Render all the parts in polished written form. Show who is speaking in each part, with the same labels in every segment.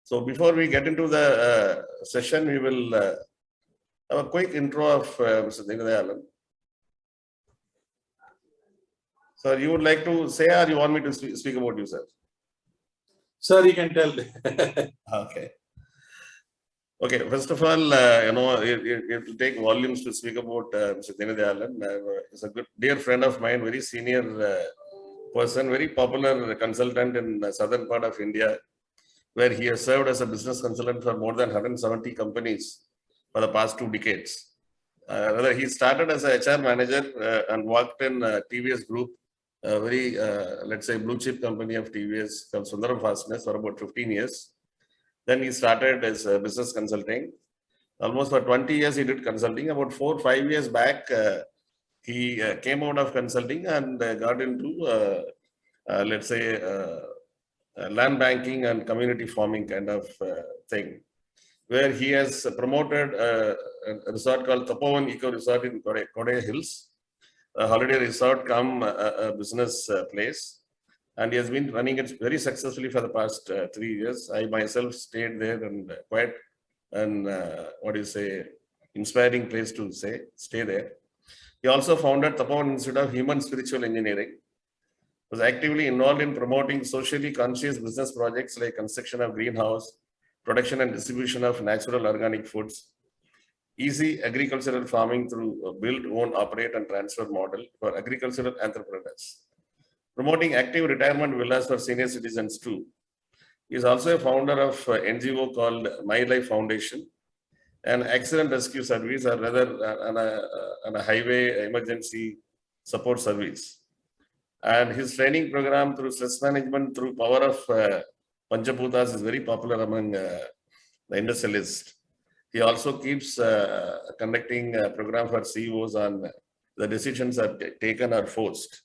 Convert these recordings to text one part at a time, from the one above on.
Speaker 1: So before we get into the session, we will have a quick intro of Mr. Dheenadayalan. Sir, you would like to say, or you want me to speak about you, sir?
Speaker 2: Sir, you can tell.
Speaker 1: Okay. Okay, first of all, it will take volumes to speak about Mr. Dheenadayalan. He's a good, dear friend of mine, very senior person, very popular consultant in the southern part of India, where he has served as a business consultant for more than 170 companies for the past 2 decades. Rather, he started as a HR manager and worked in TVS Group, a very, let's say, blue chip company of TVS called Sundaram Fastness for about 15 years. Then he started as business consulting. Almost for 20 years he did consulting. About 4 or 5 years back, he came out of consulting and got into, let's say, land banking and community farming kind of thing, where he has promoted a resort called Tapams Eco Resort in Kodai Hills, a holiday resort come a business place. And he has been running it very successfully for the past 3 years. I myself stayed there and quite an, inspiring place to stay there. He also founded Tapams Institute of Human Spiritual Engineering. Was actively involved in promoting socially conscious business projects like construction of greenhouse, production and distribution of natural organic foods, easy agricultural farming through build, own, operate and transfer model for agricultural entrepreneurs. Promoting active retirement villas for senior citizens too. He is also a founder of an NGO called My Life Foundation, an accident rescue service, or rather on a highway emergency support service. And his training program through stress management through power of Panchaputas is very popular among the industrialists. He also keeps conducting a program for CEOs on the decisions are taken or forced.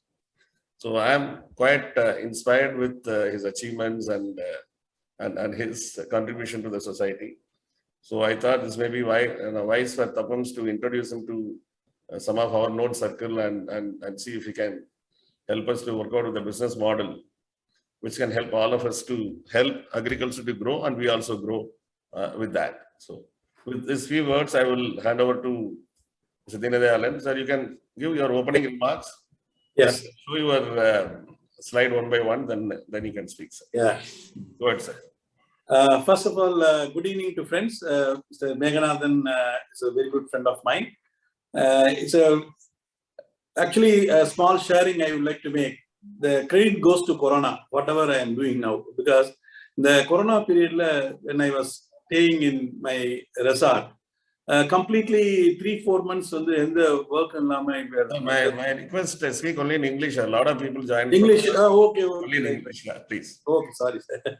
Speaker 1: So I am quite inspired with his achievements and his contribution to the society. So I thought this may be wise for Tapams to introduce him to some of our node circle and see if he can help us to work out with the business model, which can help all of us to help agriculture to grow, and we also grow with that. So with these few words, I will hand over to Mr. Dheenadayalan. Sir, you can give your opening remarks.
Speaker 2: Yes.
Speaker 1: Show your slide one by one, then you can speak, sir.
Speaker 2: Yeah.
Speaker 1: Go ahead, sir.
Speaker 2: First of all, good evening to friends. Mr. Meghanathan is a very good friend of mine. It's actually a small sharing I would like to make. The credit goes to Corona, whatever I am doing now, because the Corona period, when I was staying in my resort, completely 3-4 months on the work and
Speaker 1: my request to speak only in English. A lot of people join
Speaker 2: English. Okay.
Speaker 1: Only in English, please.
Speaker 2: Okay, sorry, sir.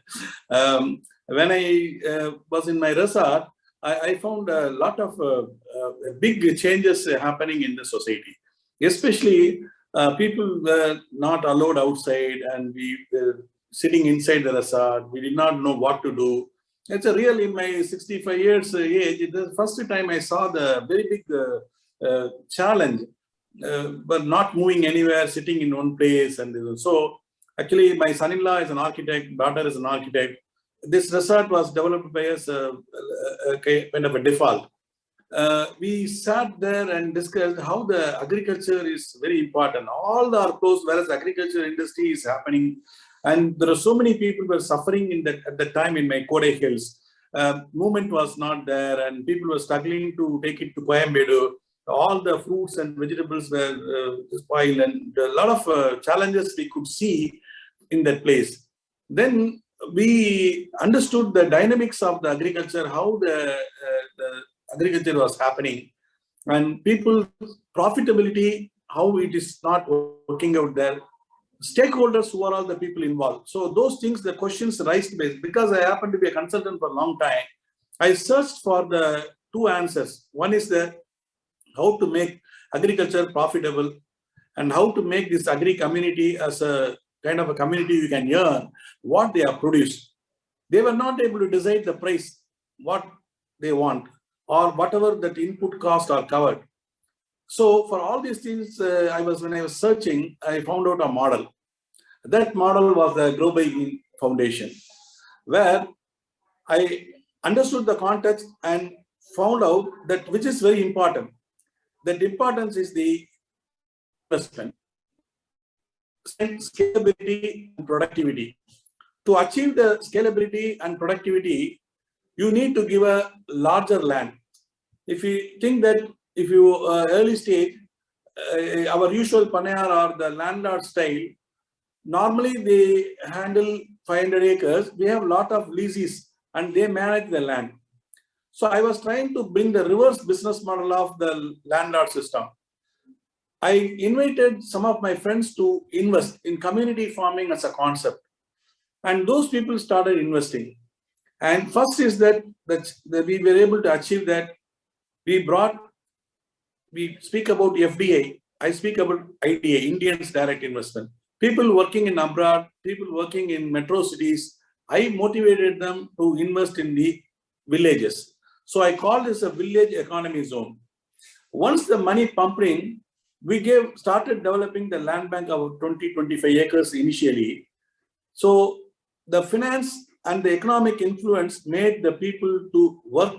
Speaker 2: When I was in my resort, I found a lot of big changes happening in the society. Especially people were not allowed outside, and we were sitting inside the resort. We did not know what to do. It's a real, in my 65 years age, it's the first time I saw the very big challenge, but not moving anywhere, sitting in one place. And so actually my son-in-law is an architect, daughter is an architect. This resort was developed by us kind of a default. We sat there and discussed how the agriculture is very important. All are closed, whereas agriculture industry is happening. And there are so many people were suffering at the time in my Kodai Hills. Movement was not there, and people were struggling to take it to Coimbatore. All the fruits and vegetables were spoiled, and a lot of challenges we could see in that place. Then we understood the dynamics of the agriculture, how the agriculture was happening, and people profitability, how it is not working out there. Stakeholders, who are all the people involved. So those things, the questions raised because I happen to be a consultant for a long time. I searched for the 2 answers. One is how to make agriculture profitable, and how to make this agri community as a kind of a community you can earn what they have produced. They were not able to decide the price, what they want, or whatever that input costs are covered. So for all these things, when I was searching, I found out a model. That model was the GoGreen Foundation, where I understood the context and found out that which is very important. That importance is the investment, scalability and productivity. To achieve the scalability and productivity, you need to give a larger land. If you think that if you early stage, our usual panayar or the landlord style, normally they handle 500 acres. We have a lot of leases and they manage the land. So I was trying to bring the reverse business model of the landlord system. I invited some of my friends to invest in community farming as a concept. And those people started investing. And first is that we were able to achieve that. We speak about FDI. I speak about IDA, Indians Direct Investment. People working in abroad, people working in metro cities, I motivated them to invest in the villages. So I call this a village economy zone. Once the money pumping, we started developing the land bank of 20-25 acres initially. So the finance and the economic influence made the people to work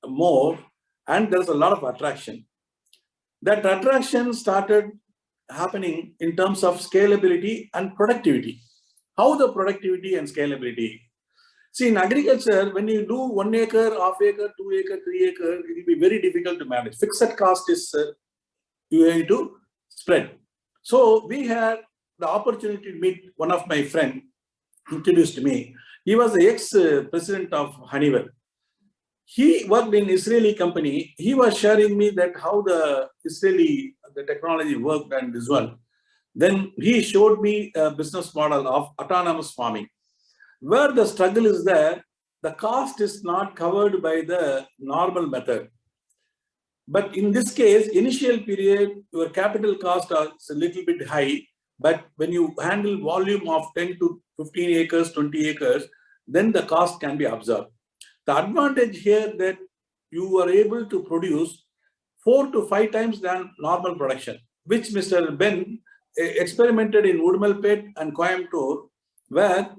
Speaker 2: more, and there's a lot of attraction. That attraction started happening in terms of scalability and productivity. How the productivity and scalability? See, in agriculture, when you do 1 acre, half acre, 2 acre, 3 acre, it will be very difficult to manage. Fixed cost is you have to spread. So we had the opportunity to meet one of my friends, introduced me. He was the ex-president of Honeywell. He worked in Israeli company. He was sharing me that how the technology worked and this one. Then he showed me a business model of autonomous farming, where the struggle is there. The cost is not covered by the normal method. But in this case, initial period, your capital cost is a little bit high. But when you handle volume of 10 to 15 acres, 20 acres, then the cost can be absorbed. The advantage here that you are able to produce 4 to 5 times than normal production, which Mr. Ben experimented in Udumalpet and Coimbatore, where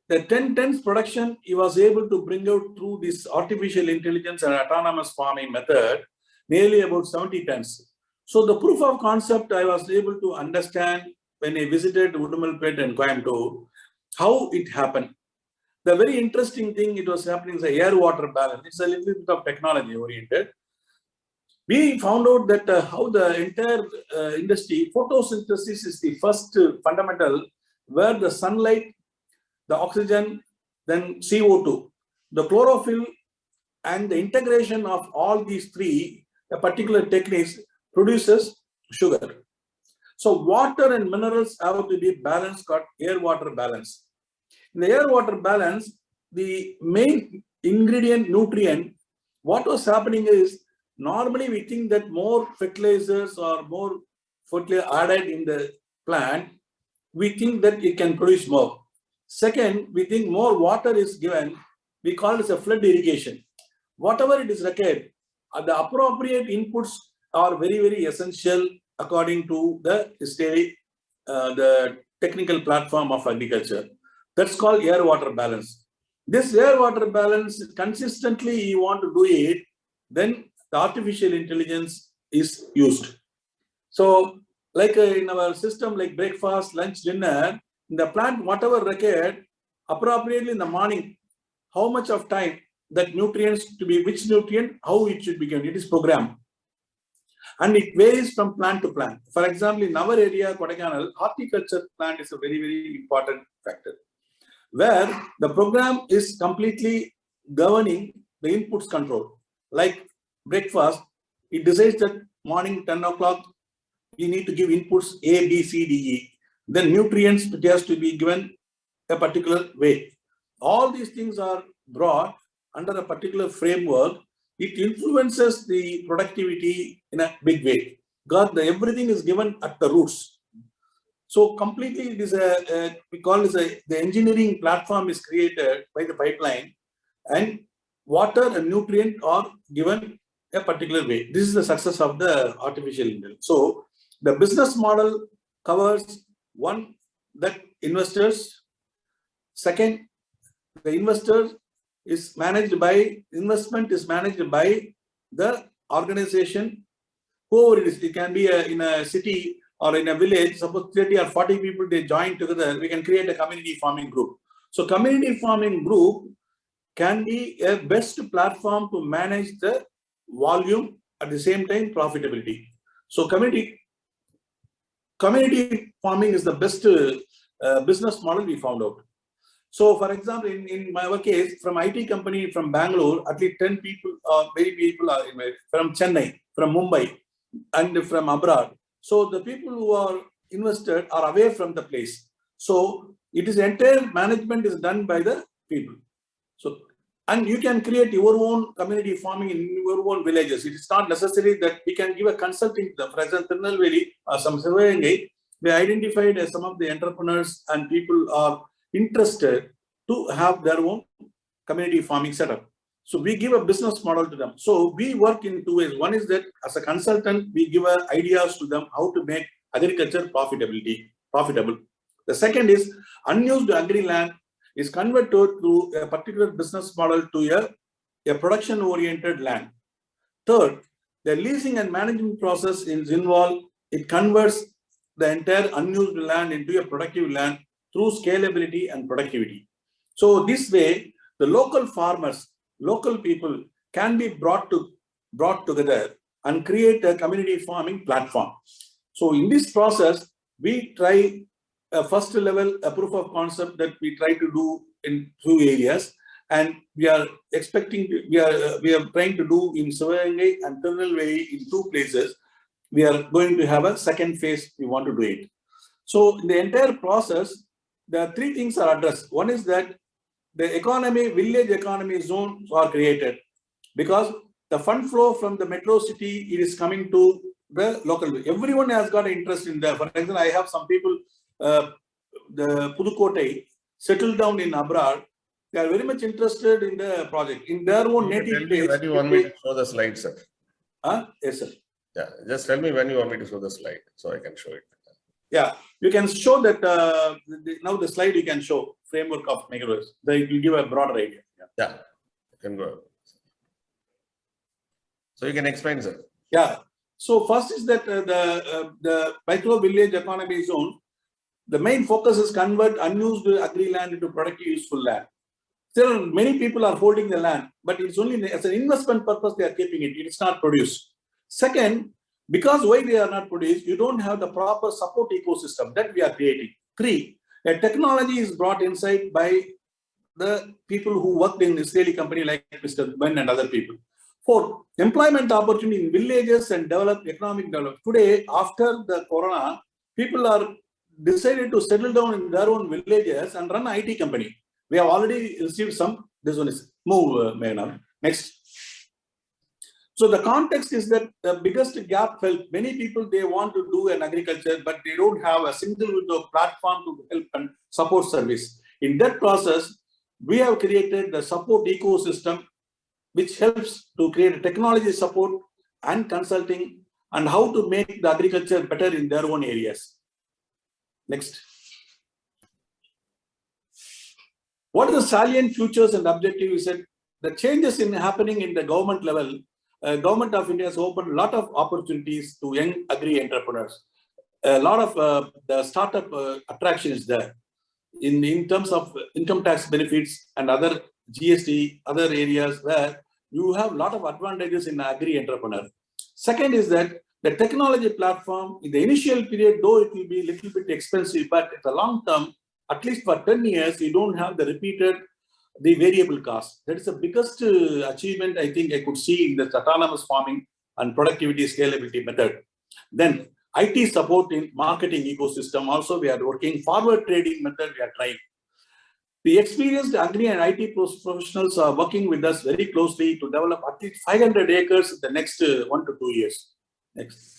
Speaker 2: the 10 tons production he was able to bring out through this artificial intelligence and autonomous farming method, nearly about 70 tons. So the proof of concept I was able to understand when I visited Udumalpet and Coimbatore, how it happened. The very interesting thing it was happening is the air-water balance. It's a little bit of technology oriented. We found out that how the entire industry, photosynthesis is the first fundamental, where the sunlight, the oxygen, then CO2, the chlorophyll, and the integration of all these three, a particular techniques produces sugar. So water and minerals have to be balanced, got air-water balance. In the air-water balance, the main ingredient nutrient, what was happening is, normally we think that more fertilizers or more fertilizer added in the plant, we think that it can produce more. Second, we think more water is given, we call it a flood irrigation. Whatever it is required, the appropriate inputs are very, very essential according to the technical platform of agriculture. That's called air-water balance. This air-water balance, consistently you want to do it, then the artificial intelligence is used. So like in our system, like breakfast, lunch, dinner, in the plant, whatever required, appropriately in the morning, how much of time that nutrients to be, which nutrient, how it should be given, it is programmed. And it varies from plant to plant. For example, in our area, Kodaikanal, horticulture plant is a very, very important factor, where the program is completely governing the inputs control. Like breakfast, it decides that morning 10 o'clock, you need to give inputs A, B, C, D, E. Then nutrients, it has to be given a particular way. All these things are brought under a particular framework. It influences the productivity in a big way. God, everything is given at the roots. So completely, it is we call it the engineering platform is created by the pipeline, and water and nutrient are given a particular way. This is the success of the artificial intelligence. So the business model covers one, that investors. Second, the investors is managed by, investment is managed by the organization, whoever it is. It can be in a city or in a village, suppose 30 or 40 people, they join together, we can create a community farming group. So community farming group can be a best platform to manage the volume, at the same time profitability. So community farming is the best business model we found out. So for example, in my case, from IT company from Bangalore, at least 10 people, many people are from Chennai, from Mumbai, and from abroad. So the people who are invested are away from the place. So it is entire management is done by the people. So, and you can create your own community farming in your own villages. It is not necessary that we can give a consulting to them. For example, Tirunelveli or some Sivagangai, we identified as some of the entrepreneurs and people are interested to have their own community farming setup. So we give a business model to them. So we work in two ways. One is that as a consultant, we give ideas to them how to make agriculture profitable. The second is unused agri land is converted to a particular business model to a production-oriented land. Third, the leasing and management process is involved. It converts the entire unused land into a productive land through scalability and productivity. So this way, the local farmers, local people can be brought together and create a community farming platform. So in this process, we try a first level, a proof of concept that we try to do in 2 areas, and we are expecting, we are trying to do in Sivagangai and Tirunelveli in 2 places. We are going to have a second phase, we want to do it. So in the entire process, there are 3 things are addressed. One is that the economy, village economy zones are created because the fund flow from the metro city, it is coming to the local. Everyone has got an interest in that. For example, I have some people, the Pudukkottai, settled down in abroad. They are very much interested in the project in their own native place.
Speaker 1: When you want me to show the slide, sir?
Speaker 2: Yes, sir.
Speaker 1: Yeah, just tell me when you want me to show the slide so I can show it.
Speaker 2: Yeah, you can show that now the slide you can show framework of microwaves. It will give a broader idea.
Speaker 1: Yeah, you can go. So you can explain, sir.
Speaker 2: Yeah. So first is that the micro village economy zone, the main focus is convert unused agri land into productive useful land. There are many people are holding the land, but it's only as an investment purpose they are keeping it. It's not produced. Second, because why they are not produced, you don't have the proper support ecosystem that we are creating. 3, a technology is brought inside by the people who worked in Israeli company like Mr. Ben and other people. 4, employment opportunity in villages and economic development. Today, after the corona, people are decided to settle down in their own villages and run IT company. We have already received some. This one is move, next. So the context is that the biggest gap felt many people, they want to do an agriculture, but they don't have a single window platform to help and support service. In that process, we have created the support ecosystem, which helps to create a technology support and consulting and how to make the agriculture better in their own areas. Next. What are the salient features and objectives? We said the changes happening in the government level. Government of India has opened a lot of opportunities to young agri entrepreneurs. A lot of the startup attraction is there in terms of income tax benefits and other GST, other areas where you have a lot of advantages in agri entrepreneur. Second is that the technology platform in the initial period, though it will be a little bit expensive, but at the long term, at least for 10 years, you don't have the variable cost. That is the biggest achievement I think I could see in the autonomous farming and productivity scalability method. Then IT support in marketing ecosystem. Also, we are working forward trading method. We are trying. The experienced agri and IT professionals are working with us very closely to develop at least 500 acres in the next 1 to 2 years. Next.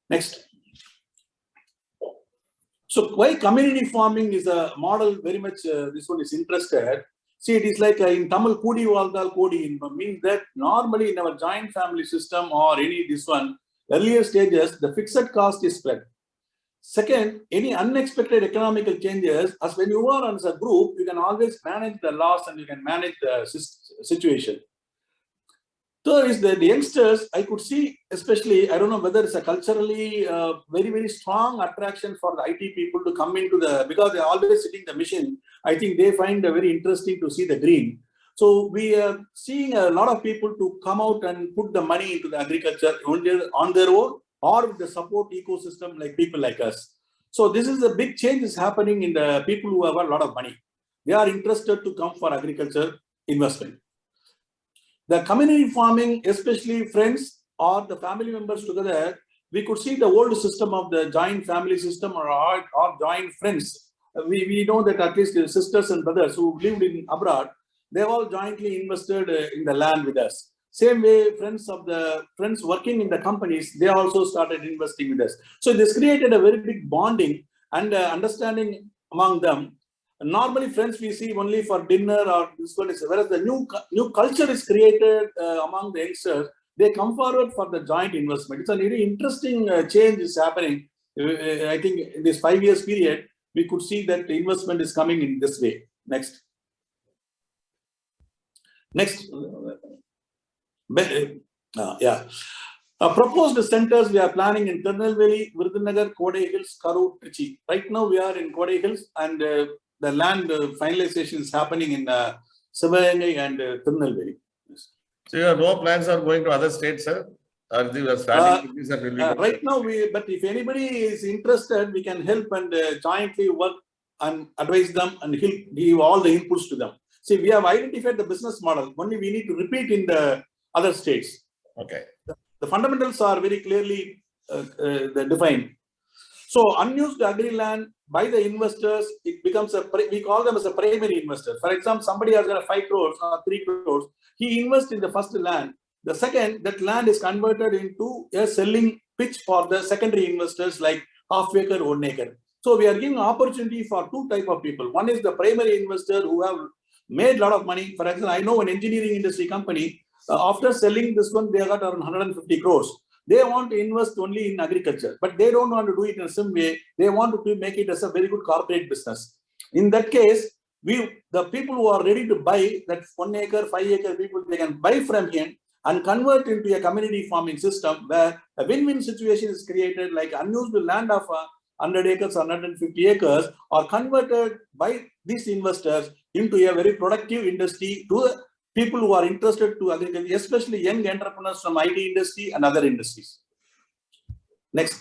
Speaker 2: Next. So why community farming is a model very much, this one is interested. See, it is like in Tamil, Kudi Valdal Kodi, means that normally in our joint family system or any this one, earlier stages, the fixed cost is spread. Second, any unexpected economical changes, as when you are as a group, you can always manage the loss and you can manage the situation. Third is that the youngsters, I could see, especially, I don't know whether it's a culturally very, very strong attraction for the IT people to come into because they're always sitting the mission. I think they find it very interesting to see the green. So we are seeing a lot of people to come out and put the money into the agriculture on their own or with the support ecosystem like people like us. So this is a big change is happening in the people who have a lot of money. They are interested to come for agriculture investment. The community farming, especially friends or the family members together, we could see the old system of the joint family system or joint friends. We know that at least the sisters and brothers who lived in abroad, they all jointly invested in the land with us. Same way, friends working in the companies, they also started investing with us. So this created a very big bonding and understanding among them. Normally, friends we see only for dinner or this one is, whereas the new culture is created among the youngsters, they come forward for the joint investment. It's a very interesting change is happening. I think in this 5 years period, we could see that the investment is coming in this way. Next. Proposed centers we are planning in Tirunelveli, Virudhunagar, Kodai Hills, Karur, Trichy. Right now we are in Kodai Hills and the land finalization is happening in Sivagangai and Tirunelveli. Yes.
Speaker 1: So you have no plans of going to other states, sir? Or you are starting with this and will be
Speaker 2: right now, but if anybody is interested, we can help and jointly work and advise them and give all the inputs to them. See, we have identified the business model. Only we need to repeat in the other states.
Speaker 1: Okay.
Speaker 2: The fundamentals are very clearly defined. So unused agri land by the investors, it becomes we call them as a primary investor. For example, somebody has got 5 crores or 3 crores. He invests in the first land. The second, that land is converted into a selling pitch for the secondary investors like half acre, 1 acre. So we are giving opportunity for 2 types of people. One is the primary investor who have made a lot of money. For example, I know an engineering industry company, after selling this one, they got around 150 crores. They want to invest only in agriculture, but they don't want to do it in some way. They want to make it as a very good corporate business. In that case, the people who are ready to buy that 1 acre, 5 acre people, they can buy from him and convert into a community farming system where a win-win situation is created, like unused land of 100 acres or 150 acres are converted by these investors into a very productive industry to the people who are interested to agriculture, especially young entrepreneurs from IT industry and other industries. Next.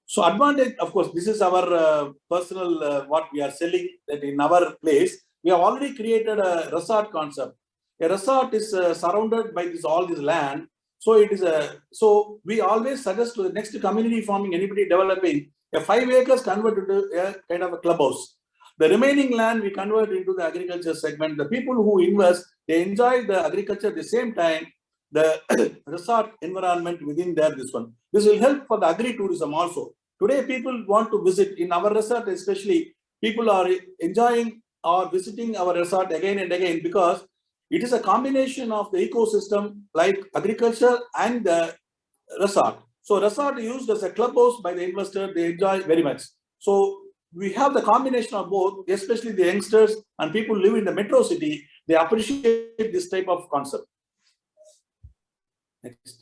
Speaker 2: So advantage, of course, this is our personal, what we are selling that in our place. We have already created a resort concept. A resort is surrounded by all this land. So it is so we always suggest to the next community farming, anybody developing, a 5 acres converted to a kind of a clubhouse. The remaining land we convert into the agriculture segment. The people who invest, they enjoy the agriculture at the same time, the resort environment within there, this one. This will help for the agri-tourism also. Today, people want to visit in our resort, especially people are enjoying or visiting our resort again and again because it is a combination of the ecosystem like agriculture and the resort. So resort is used as a clubhouse by the investor, they enjoy very much. So we have the combination of both, especially the youngsters and people who live in the metro city, they appreciate this type of concept. Next.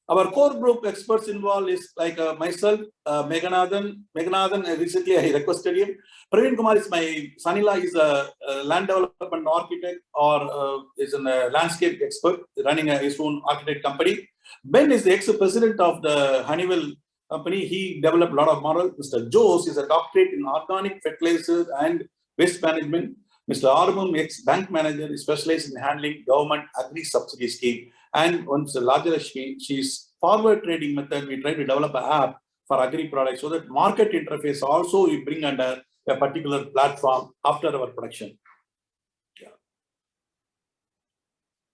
Speaker 2: Our core group experts involved is like myself, Meghanathan, recently I requested him. Praveen Kumar is my son-in-law, is a land development architect or is a landscape expert running his own architect company. Ben is the ex-president of the Honeywell company. He developed a lot of models. Mr. Jose is a doctorate in organic fertilizers and waste management. Mr. Armum, ex-bank manager, is specialized in handling government agri-subsidy scheme. And once larger, she's forward trading method. We try to develop an app for agri products so that market interface also we bring under a particular platform after our production. Yeah.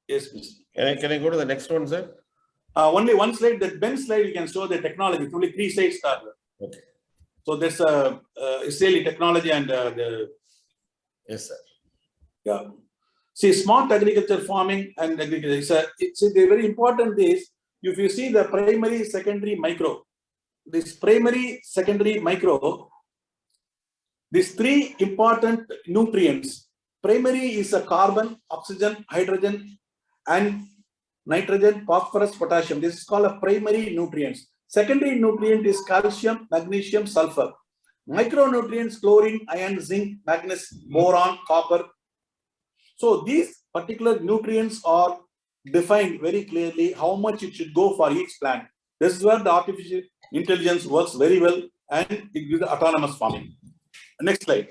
Speaker 2: Yes, please.
Speaker 1: Can I go to the next one, sir?
Speaker 2: Only one slide. That Ben slide you can show the technology. It's only 3 slides.
Speaker 1: Okay.
Speaker 2: So there's Israeli technology and the.
Speaker 1: Yes, sir.
Speaker 2: Yeah. See, smart agriculture farming and agriculture. It's very important. This, if you see the primary, secondary, micro, this primary, secondary, micro, these three important nutrients. Primary is a carbon, oxygen, hydrogen, and nitrogen, phosphorus, potassium. This is called a primary nutrients. Secondary nutrient is calcium, magnesium, sulfur. Micronutrients, chlorine, iron, zinc, magnesium, boron, copper. So these particular nutrients are defined very clearly how much it should go for each plant. This is where the artificial intelligence works very well and it gives autonomous farming. Next slide.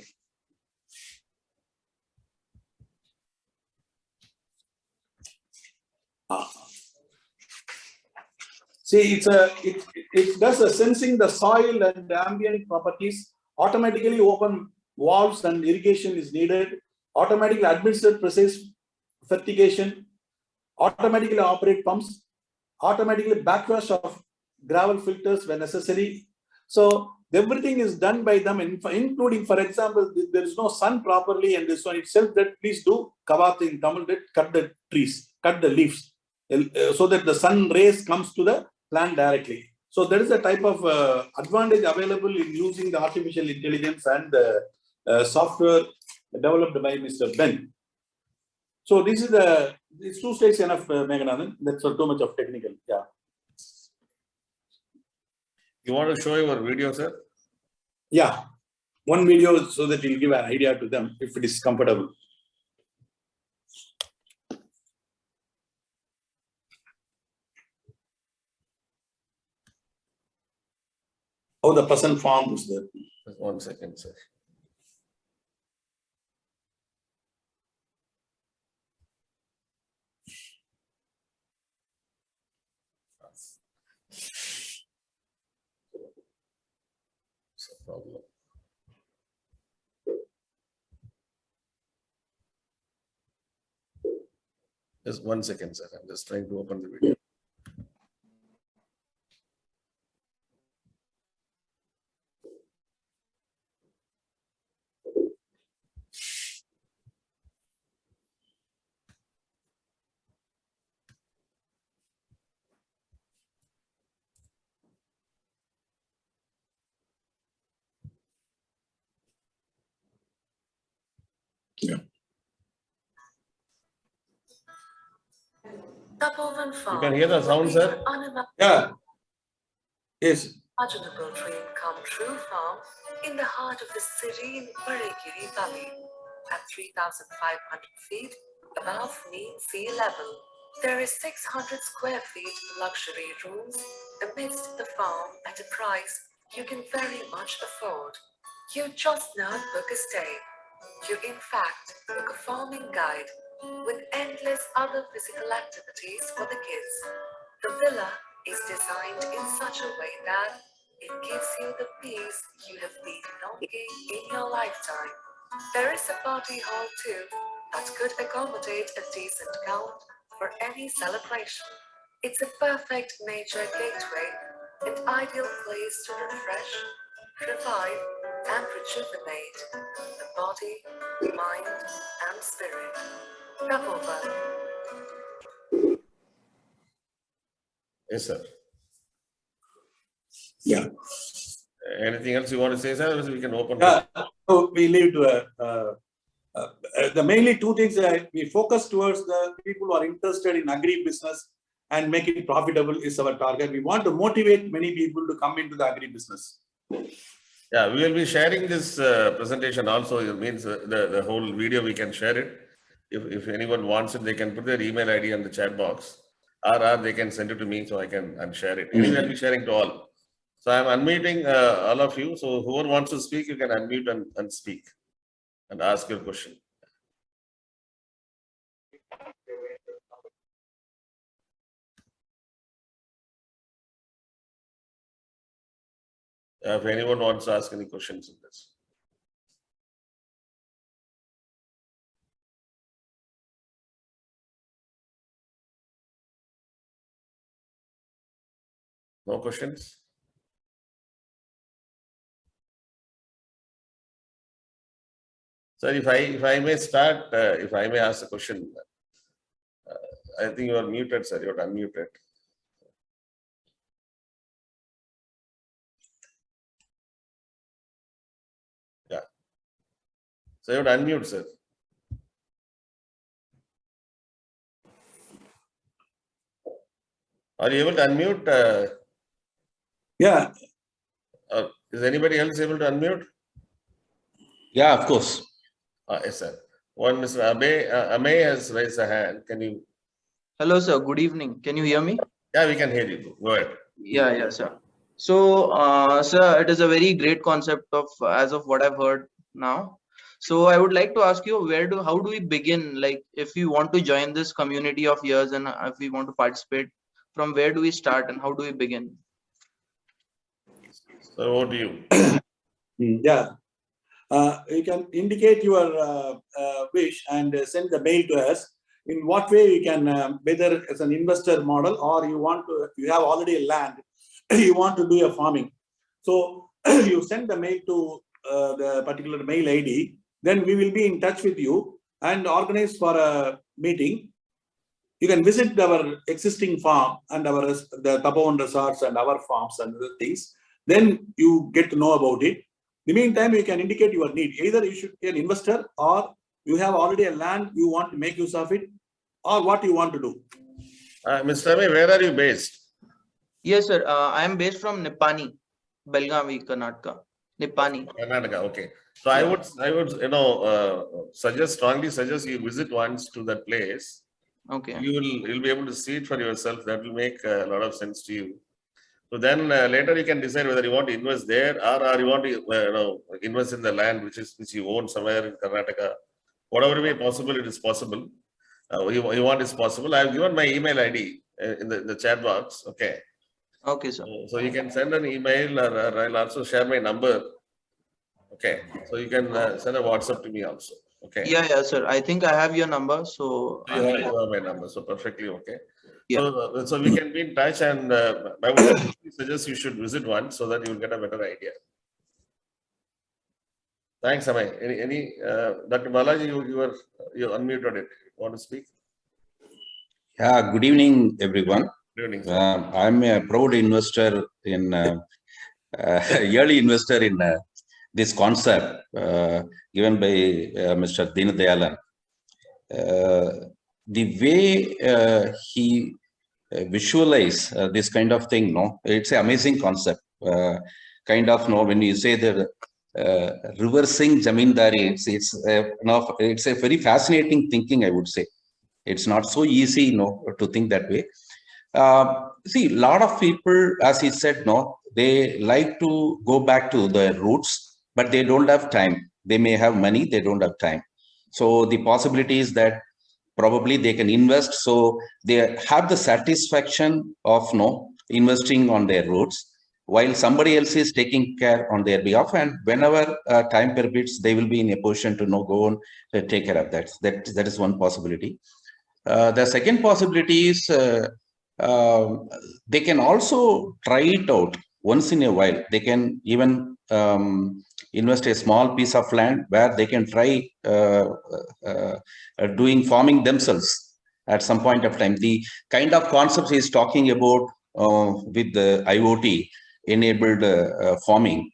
Speaker 2: See, it does a sensing the soil and the ambient properties, automatically open valves and irrigation is needed, automatically administer precise fertigation, automatically operate pumps, automatically backwash of gravel filters when necessary. So everything is done by them, including, for example, there is no sun properly, and this one itself that please do kavat in Tamil, that cut the trees, cut the leaves, so that the sun rays comes to the plant directly. So there is a type of advantage available in using the artificial intelligence and software developed by Mr. Ben. So this is it's 2 slides enough, Meghanathan. That's too much of technical. Yeah.
Speaker 1: You want to show your video, sir?
Speaker 2: Yeah. One video so that you'll give an idea to them if it is comfortable. How the person forms the.
Speaker 1: Just 1 second, sir. It's a problem. Just 1 second, sir. I'm just trying to open the video.
Speaker 2: Yeah.
Speaker 1: You can hear the sound, sir?
Speaker 2: Yeah. Yes.
Speaker 3: Imaginable dream come true farm in the heart of the serene Varegiri Valley at 3,500 feet above mean sea level. There is 600 square feet luxury rooms amidst the farm at a price you can very much afford. You just not book a stay. You in fact book a farming guide with endless other physical activities for the kids. The villa is designed in such a way that it gives you the peace you have been longing in your lifetime. There is a party hall too that could accommodate a decent count for any celebration. It's a perfect nature gateway and ideal place to refresh, revive, and rejuvenate the body, mind, and spirit. Tapovan.
Speaker 1: Yes, sir.
Speaker 2: Yeah.
Speaker 1: Anything else you want to say, sir? Otherwise we can open.
Speaker 2: So we leave to the mainly two things that we focus towards the people who are interested in agri business and make it profitable is our target. We want to motivate many people to come into the agri business.
Speaker 1: Yeah, we will be sharing this presentation also. It means the whole video, we can share it. If anyone wants it, they can put their email ID in the chat box, or they can send it to me so I can share it. Anyway, I'll be sharing to all. So I'm unmuting all of you. So whoever wants to speak, you can unmute and speak and ask your question. If anyone wants to ask any questions in this. No questions? Sir, if I may start, if I may ask a question, I think you are muted, sir. You are unmuted. So you have to unmute, sir. Are you able to unmute?
Speaker 2: Yeah.
Speaker 1: Is anybody else able to unmute?
Speaker 4: Yeah, of course.
Speaker 1: Yes, sir. One Mr. Amey has raised a hand. Can you?
Speaker 5: Hello, sir. Good evening. Can you hear me?
Speaker 1: Yeah, we can hear you. Go ahead.
Speaker 5: Yeah, sir. So, sir, it is a very great concept of as of what I've heard now. So, I would like to ask you, how do we begin? Like, if we want to join this community of yours and if we want to participate, from where do we start and how do we begin?
Speaker 1: So over to you.
Speaker 2: Yeah. You can indicate your wish and send the mail to us. In what way you can, whether as an investor model or you have already a land, you want to do a farming. So you send the mail to the particular mail ID, then we will be in touch with you and organize for a meeting. You can visit our existing farm and the Tapams resorts and our farms and other things. Then you get to know about it. In the meantime, you can indicate your need. Either you should be an investor or you have already a land, you want to make use of it, or what you want to do.
Speaker 1: Mr. Amey, where are you based?
Speaker 5: Yes, sir. I am based from Nipani, Belgavi, Karnataka. Nipani.
Speaker 1: Karnataka. Okay. So I would, strongly suggest you visit once to that place.
Speaker 5: Okay.
Speaker 1: You'll be able to see it for yourself. That will make a lot of sense to you. So then later you can decide whether you want to invest there or you want to invest in the land which you own somewhere in Karnataka. Whatever way possible, it is possible. You want is possible. I have given my email ID in the chat box. Okay.
Speaker 5: Okay, sir.
Speaker 1: So you can send an email or I'll also share my number. Okay. So you can send a WhatsApp to me also. Okay.
Speaker 5: Yeah, sir. I think I have your number. So
Speaker 1: You have my number. So perfectly okay.
Speaker 5: Yeah.
Speaker 1: So we can be in touch, and I would suggest you should visit one so that you will get a better idea. Thanks, Amey. Any Dr. Balaji, you unmuted it. Want to speak?
Speaker 4: Yeah, good evening, everyone.
Speaker 1: Good evening, sir.
Speaker 4: I'm a proud investor in early investor in this concept given by Mr. Dheenadayalan. The way he visualize this kind of thing, no, it's an amazing concept. When you say that reversing zamindari, it's a very fascinating thinking, I would say. It's not so easy, to think that way. See, a lot of people, as he said, they like to go back to their roots, but they don't have time. They may have money, they don't have time. So the possibility is that probably they can invest. So they have the satisfaction of investing on their roots, while somebody else is taking care on their behalf. And whenever time permits, they will be in a position to go on take care of that. That is one possibility. The second possibility is they can also try it out once in a while. They can even invest a small piece of land where they can try doing farming themselves at some point of time. The kind of concepts he's talking about with the IoT enabled farming,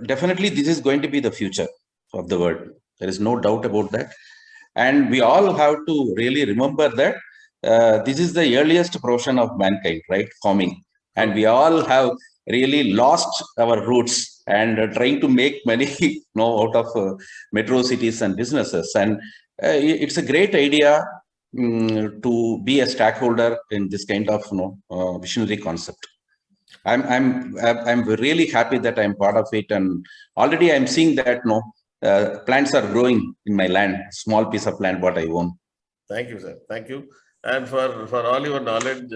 Speaker 4: definitely this is going to be the future of the world. There is no doubt about that. And we all have to really remember that this is the earliest profession of mankind, right? Farming. And we all have really lost our roots and trying to make money out of metro cities and businesses. And it's a great idea to be a stakeholder in this kind of visionary concept. I'm really happy that I'm part of it, and already I'm seeing that plants are growing in my land, small piece of land what I own.
Speaker 1: Thank you, sir. Thank you. And for all your knowledge,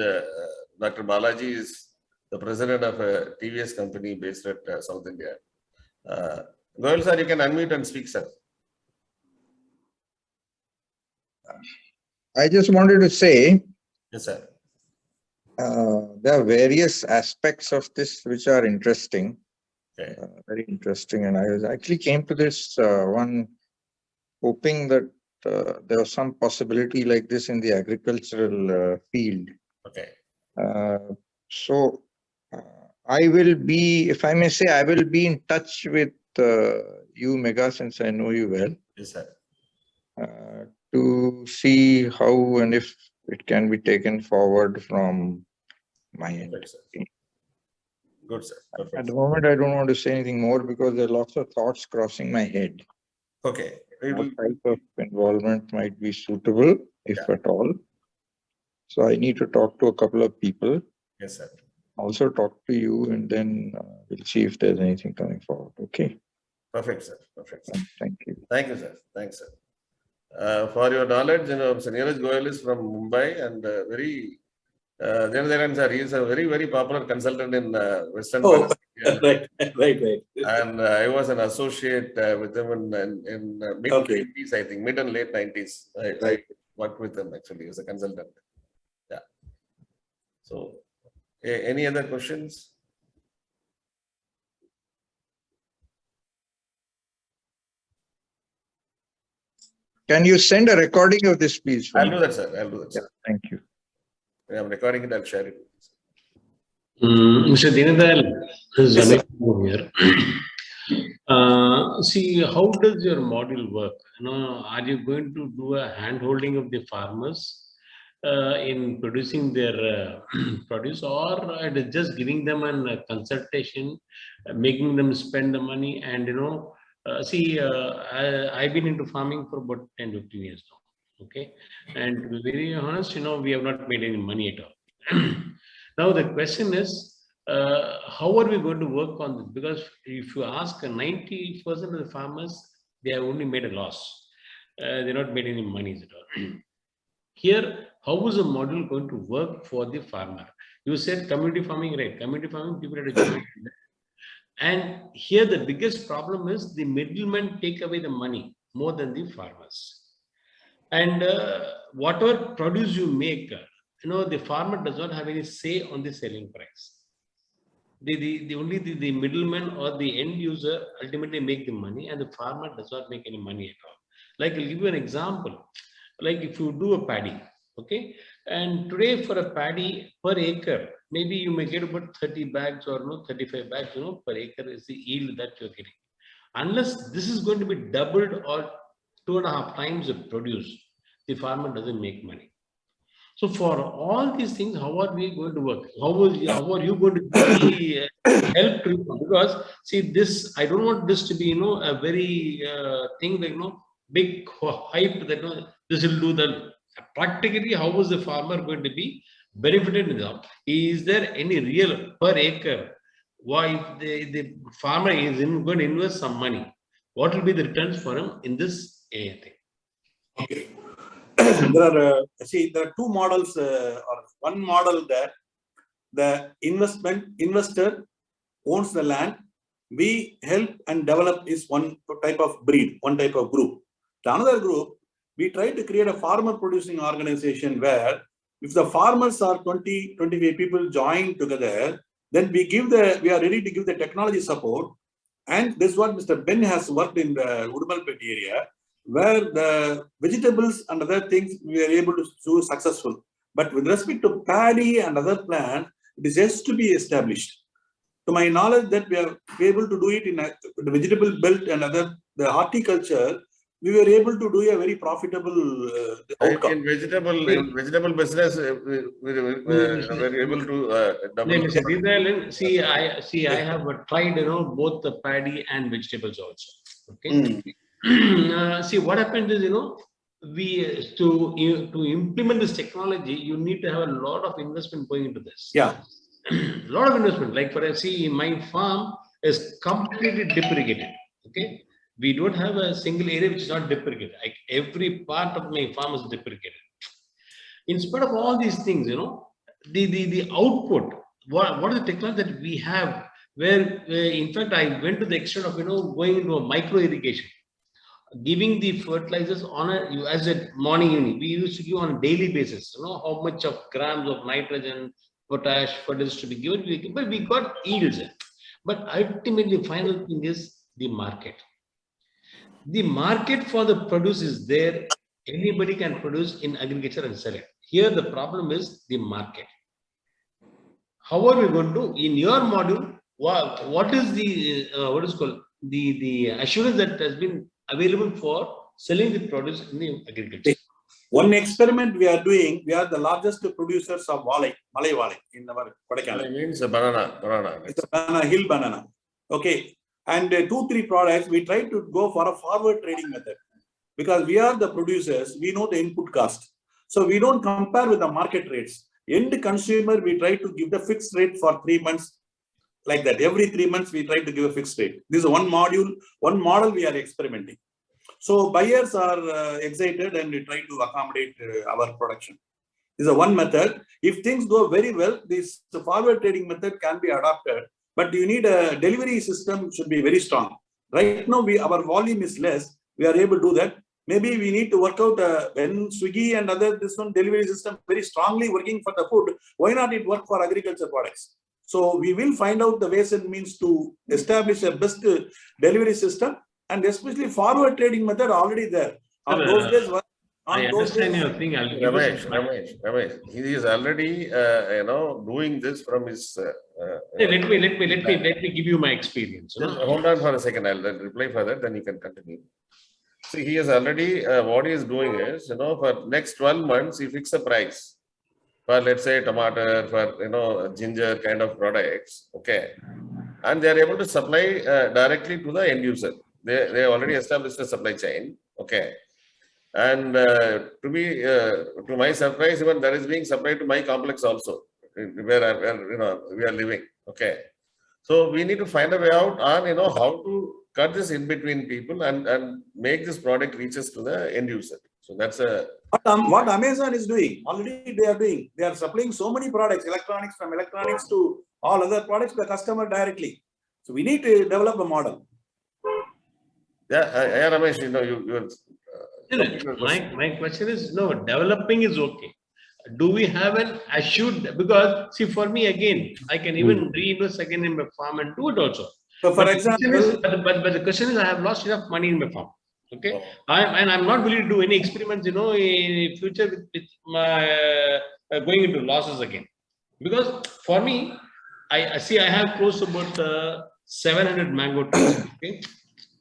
Speaker 1: Dr. Balaji is the president of a TVS company based at South India. Goel sir, you can unmute and speak, sir.
Speaker 6: I just wanted to say,
Speaker 1: Yes, sir.
Speaker 6: there are various aspects of this which are interesting,
Speaker 1: Okay.
Speaker 6: very interesting. And I was actually came to this one hoping that there was some possibility like this in the agricultural field.
Speaker 1: Okay.
Speaker 6: So I will be, if I may say, I will be in touch with you, Mega, since I know you well,
Speaker 1: Yes, sir.
Speaker 6: to see how and if it can be taken forward from my end.
Speaker 1: Perfect, sir. Good, sir. Perfect,
Speaker 6: At the
Speaker 1: sir.
Speaker 6: moment, I don't want to say anything more because there are lots of thoughts crossing my head.
Speaker 1: Okay. We will,
Speaker 6: What type of involvement might be suitable, if at all? So I need to talk to a couple of people,
Speaker 1: yes, sir.
Speaker 6: also talk to you, and then we'll see if there's anything coming forward. Okay.
Speaker 1: Perfect, sir. Perfect, sir.
Speaker 6: Thank you.
Speaker 1: Thank you, sir. Thanks, sir. For your knowledge, Mr. Neeraj Goyal is from Mumbai and Dheenadayalan sir, he is a very, very popular consultant in Western
Speaker 2: Oh,
Speaker 1: part of India.
Speaker 2: right.
Speaker 1: And I was an associate with him in mid
Speaker 2: Okay.
Speaker 1: 90s, I think, mid and late 90s. I
Speaker 2: Right.
Speaker 1: worked with him actually as a consultant. Yeah. So, any other questions?
Speaker 6: Can you send a recording of this, please? for
Speaker 1: I'll
Speaker 6: me?
Speaker 1: do that, sir. I'll do that,
Speaker 6: Yeah,
Speaker 1: sir.
Speaker 6: thank you.
Speaker 1: I'm recording it. I'll share it.
Speaker 7: Mr. Dheenadayalan, this is
Speaker 1: Yes, sir.
Speaker 7: Amit here. See, how does your model work? Are you going to do a hand holding of the farmers in producing their produce, or it is just giving them a consultation, making them spend the money? And I've been into farming for about 10-15 years now. Okay, and to be very honest, we have not made any money at all. Now the question is, how are we going to work on this? Because if you ask 90% of the farmers, they have only made a loss. They're not made any money at all. Here, how is the model going to work for the farmer? You said community farming, right? Community farming, people have to join. And here the biggest problem is the middlemen take away the money more than the farmers. And whatever produce you make, the farmer does not have any say on the selling price. The middleman or the end user ultimately make the money, and the farmer does not make any money at all. Like, I'll give you an example. Like if you do a paddy, okay, and today for a paddy per acre, maybe you may get about 30 bags or 35 bags, per acre is the yield that you're getting. Unless this is going to be doubled or 2.5 times the produce, the farmer doesn't make money. So for all these things, how are we going to work? How are you going to be help to? Because see, this, I don't want this to be a very thing like big hype that this will do that. Practically, how is the farmer going to be benefited in that? Is there any real per acre? Why the farmer is going to invest some money? What will be the returns for him in this thing?
Speaker 2: Okay. There are two models, or one model that the investor owns the land. We help and develop is one type of breed, one type of group. The another group, we try to create a farmer producing organization where if the farmers are 20, 25 people join together, then we are ready to give the technology support. And this is what Mr. Ben has worked in the Udumalpet area, where the vegetables and other things we are able to do successful. But with respect to paddy and other plants, it is just to be established. To my knowledge, that we are able to do it in the vegetable belt and the horticulture, we were able to do a very profitable outcome.
Speaker 1: In vegetable business, we were able to double.
Speaker 7: See, I have tried, both the paddy and vegetables also. Okay. See, what happens is, we to implement this technology, you need to have a lot of investment going into this.
Speaker 2: Yeah.
Speaker 7: A lot of investment. Like my farm is completely drip irrigated. Okay. We don't have a single area which is not drip irrigated. Like every part of my farm is drip irrigated. In spite of all these things, the output, what is the technology that we have, where in fact I went to the extent of going into a micro irrigation, giving the fertilizers on as a morning unit. We used to give on a daily basis, how much of grams of nitrogen, potash, fertilizers to be given, but we got yields. But ultimately, the final thing is the market. The market for the produce is there. Anybody can produce in agriculture and sell it. Here, the problem is the market. How are we going to, in your module, what is the, what is called, the assurance that has been available for selling the produce in the agriculture.
Speaker 2: One experiment we are doing, we are the largest producers of Malay Valley in our Kodaikanal.
Speaker 1: It means a banana.
Speaker 2: It's a banana, hill banana. Okay. And 2-3 products, we try to go for a forward trading method. Because we are the producers, we know the input cost. So we don't compare with the market rates. End consumer, we try to give the fixed rate for 3 months. Like that. Every 3 months, we try to give a fixed rate. This is one model we are experimenting. So buyers are excited and we try to accommodate our production. This is one method. If things go very well, this forward trading method can be adopted. But you need a delivery system should be very strong. Right now, our volume is less. We are able to do that. Maybe we need to work out when Swiggy and this one delivery system very strongly working for the food. Why not it work for agriculture products? So we will find out the ways and means to establish a best delivery system, and especially forward trading method already there. On those days,
Speaker 7: I understand your thing.
Speaker 1: Ramesh, he is already doing this from his.
Speaker 7: Let me give you my experience.
Speaker 1: Hold on for a second. I'll reply for that. Then you can continue. See, he is already what he is doing is for next 12 months he fixed a price for, let's say, tomato, for ginger kind of products. Okay, and they are able to supply directly to the end user. They already established a supply chain. Okay. And to my surprise, even that is being supplied to my complex also, where we are living. Okay, so we need to find a way out on how to cut this in between people and make this product reaches to the end user. So that's a
Speaker 2: what Amazon is doing. Already they are doing. They are supplying so many products, electronics, from electronics to all other products to the customer directly. So we need to develop a model.
Speaker 1: Yeah, Ramesh,
Speaker 7: my question is, no, developing is okay. Do we have an assured, because see, for me again, I can even reinvest again in my farm and do it also.
Speaker 2: So for example,
Speaker 7: but the question is, I have lost enough money in my farm. Okay, I'm not willing to do any experiments, in future with my going into losses again. Because for me, I have close to about 700 mango trees. Okay,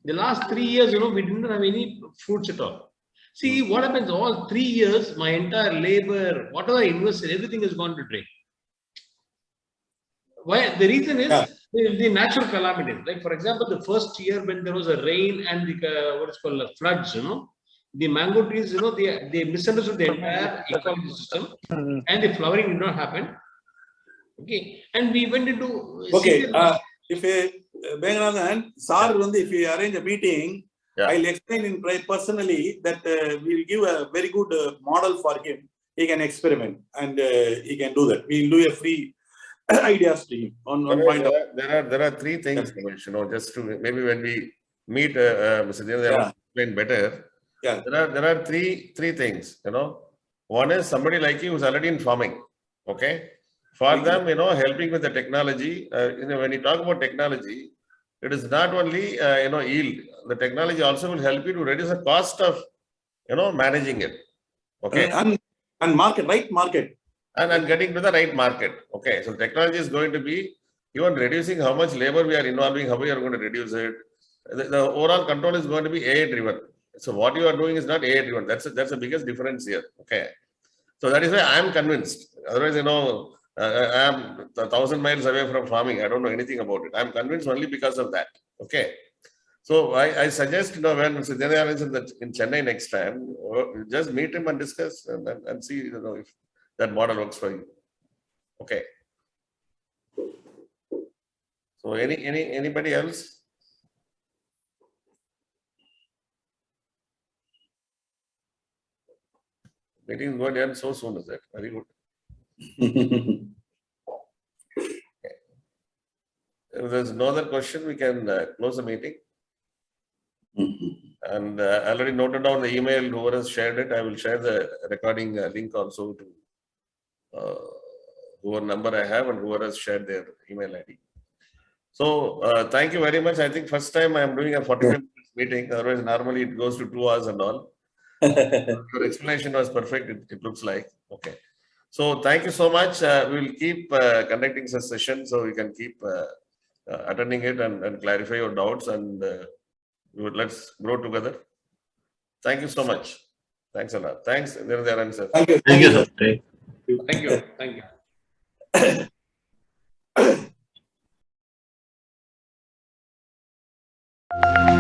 Speaker 7: the last 3 years, we didn't have any fruits at all. See what happens, all 3 years, my entire labor, whatever I invested, everything has gone to drain. Why? The reason is the natural calamities. Like, for example, the first year when there was a rain and the what is called floods, the mango trees, they misunderstood the entire ecology system and the flowering did not happen. Okay, and we went into
Speaker 2: if Benganathan, sir, if you arrange a meeting, I'll explain personally that we'll give a very good model for him. He can experiment and he can do that. We'll do a free ideas to him on point of.
Speaker 1: There are 3 things, just to maybe when we meet Mr. Dheenadayalan explain better.
Speaker 2: Yeah.
Speaker 1: There are three things. One is somebody like you who's already in farming. Okay. For them, helping with the technology. When you talk about technology, it is not only yield. The technology also will help you to reduce the cost of managing it. Okay.
Speaker 2: And right market.
Speaker 1: And getting to the right market. Okay. So technology is going to be even reducing how much labor we are involving, how we are going to reduce it. The overall control is going to be AI driven. So what you are doing is not AI driven. That's the biggest difference here. Okay. So that is why I am convinced. Otherwise, I am 1,000 miles away from farming. I don't know anything about it. I am convinced only because of that. Okay. So I suggest, when Mr. Dheenadayalan is in Chennai next time, just meet him and discuss and see, if that model works for you. Okay. So anybody else? Meeting is going to end so soon, is it? Very good. Okay. If there's no other question, we can close the meeting. And I already noted down the email, whoever has shared it. I will share the recording link also to whoever number I have and whoever has shared their email ID. So thank you very much. I think first time I am doing a 45 minutes meeting. Otherwise, normally it goes to 2 hours and all. Your explanation was perfect. It looks like. Okay. So thank you so much. We will keep conducting such sessions so we can keep attending it and clarify your doubts, and let's grow together. Thank you so much. Thanks a lot. Thanks, Dheenadayalan sir.
Speaker 2: Thank you.
Speaker 8: Thank you, sir.
Speaker 7: Thank you. Thank you.